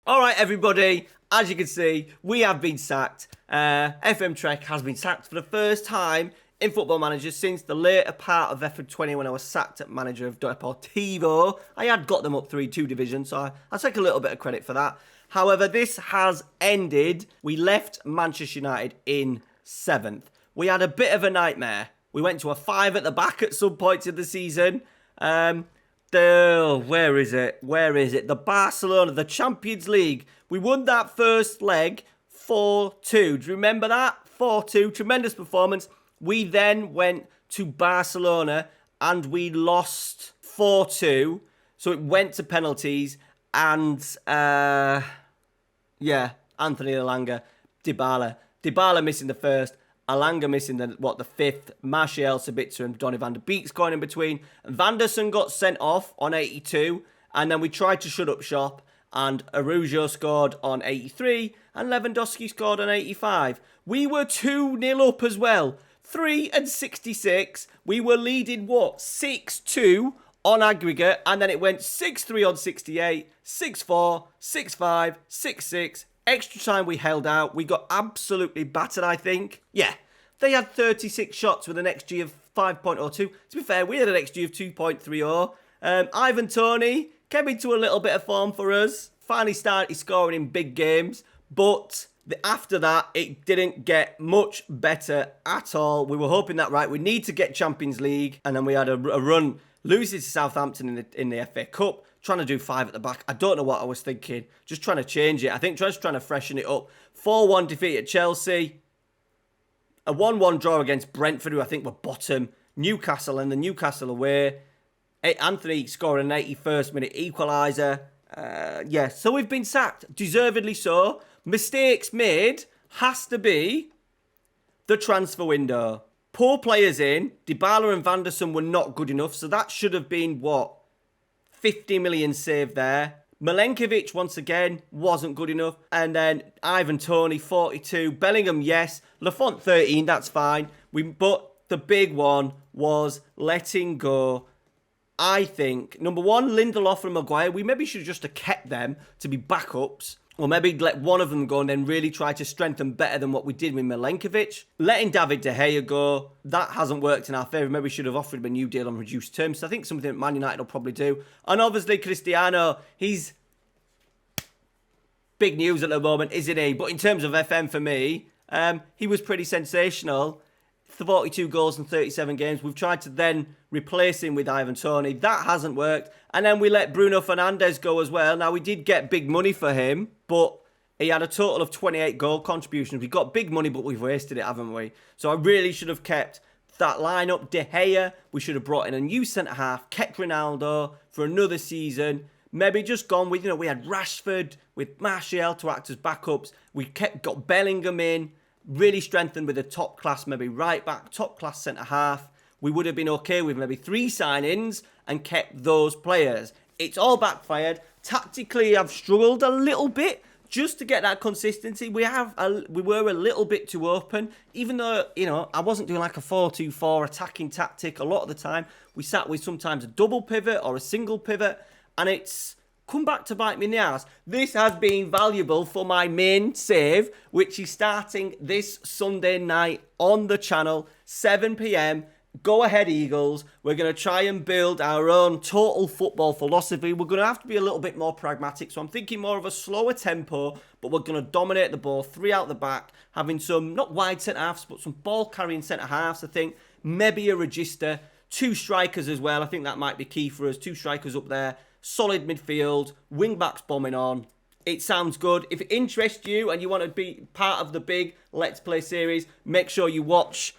All right, everybody, as you can see, we have been sacked. FM23 has been sacked for the first time in Football Manager since the later part of FM20 when I was sacked at manager of Deportivo. I had got them up 3-2 division, so I'll take a little bit of credit for that. However, this has ended. We left Manchester United in 7th. We had a bit of a nightmare. We went to a 5 at the back at some points of the season. Where is it? The Barcelona, the Champions League. We won that first leg 4-2. Do you remember that? 4-2. Tremendous performance. We then went to Barcelona and we lost 4-2. So it went to penalties and, Anthony Alanga, Dybala missing the first. Alanga missing the fifth, Martial, Sabitzer and Donny van der Beek scoring in between. Vanderson got sent off on 82 and then we tried to shut up shop and Araujo scored on 83 and Lewandowski scored on 85. We were 2-0 up as well. 3 and 66. We were leading 6-2 on aggregate and then it went 6-3 on 68, 6-4, 6-5, 6-6. Extra time we held out. We got absolutely battered, I think. Yeah, they had 36 shots with an XG of 5.02. To be fair, we had an XG of 2.30. Ivan Toney came into a little bit of form for us. Finally started scoring in big games. But after that, it didn't get much better at all. We were hoping that, right, we need to get Champions League. And then we had a run, losing to Southampton in the FA Cup. Trying to do 5 at the back. I don't know what I was thinking. Just trying to change it. I think just trying to freshen it up. 4-1 defeat at Chelsea. A 1-1 draw against Brentford, who I think were bottom. Newcastle and the Newcastle away. Anthony scoring an 81st minute equaliser. So we've been sacked. Deservedly so. Mistakes made has to be the transfer window. Poor players in. Dybala and Vanderson were not good enough. So that should have been 50 million saved there. Milenkovic, once again, wasn't good enough. And then Ivan Toney, 42. Bellingham, yes. Lafont, 13. That's fine. But the big one was letting go, I think, number one, Lindelof and Maguire. We maybe should have just have kept them to be backups. Or maybe let one of them go and then really try to strengthen better than what we did with Milenkovic. Letting David De Gea go, that hasn't worked in our favour. Maybe we should have offered him a new deal on reduced terms. So I think something that Man United will probably do. And obviously Cristiano, he's big news at the moment, isn't he? But in terms of FM for me, he was pretty sensational. 42 goals in 37 games. We've tried to then replace him with Ivan Toney. That hasn't worked. And then we let Bruno Fernandes go as well. Now, we did get big money for him, but he had a total of 28 goal contributions. We got big money, but we've wasted it, haven't we? So I really should have kept that lineup. De Gea, we should have brought in a new centre-half, kept Ronaldo for another season. Maybe just gone with, we had Rashford with Martial to act as backups. We got Bellingham in. Really strengthened with a top class, maybe right back, top class centre half. We would have been okay with maybe 3 signings and kept those players. It's all backfired. Tactically, I've struggled a little bit just to get that consistency. We were a little bit too open, even though, I wasn't doing like a 4-2-4 attacking tactic a lot of the time. We sat with sometimes a double pivot or a single pivot, and it's come back to bite me in the ass. This has been valuable for my main save, which is starting this Sunday night on the channel, 7 p.m. Go ahead, Eagles. We're going to try and build our own total football philosophy. We're going to have to be a little bit more pragmatic. So I'm thinking more of a slower tempo, but we're going to dominate the ball, 3 out the back, having some, not wide centre-halves, but some ball-carrying centre-halves, I think. Maybe a register. 2 strikers as well. I think that might be key for us. 2 strikers up there. Solid midfield, wing-backs bombing on. It sounds good. If it interests you and you want to be part of the big Let's Play series, make sure you watch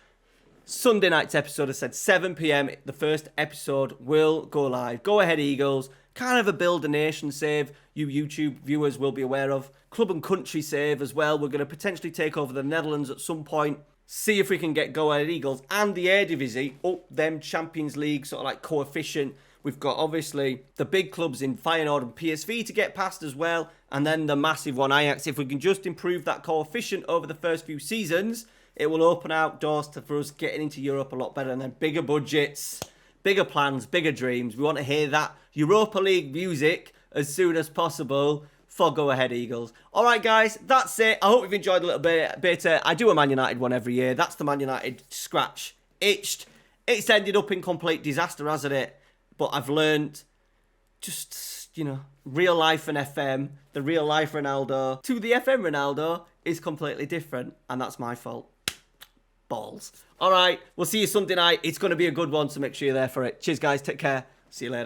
Sunday night's episode. I said 7 p.m. The first episode will go live. Go ahead, Eagles. Kind of a build a nation save you YouTube viewers will be aware of. Club and country save as well. We're going to potentially take over the Netherlands at some point. See if we can get Go Ahead Eagles and the Eredivisie up them Champions League sort of like coefficient. We've got, obviously, the big clubs in Feyenoord and PSV to get past as well. And then the massive one, Ajax. If we can just improve that coefficient over the first few seasons, it will open out doors for us getting into Europe a lot better. And then bigger budgets, bigger plans, bigger dreams. We want to hear that Europa League music as soon as possible for Go Ahead Eagles. All right, guys, that's it. I hope you've enjoyed a little bit. I do a Man United one every year. That's the Man United scratch itched. It's ended up in complete disaster, hasn't it? But I've learned just, real life and FM, the real life Ronaldo to the FM Ronaldo is completely different. And that's my fault. Balls. All right, we'll see you Sunday night. It's going to be a good one, so make sure you're there for it. Cheers, guys. Take care. See you later.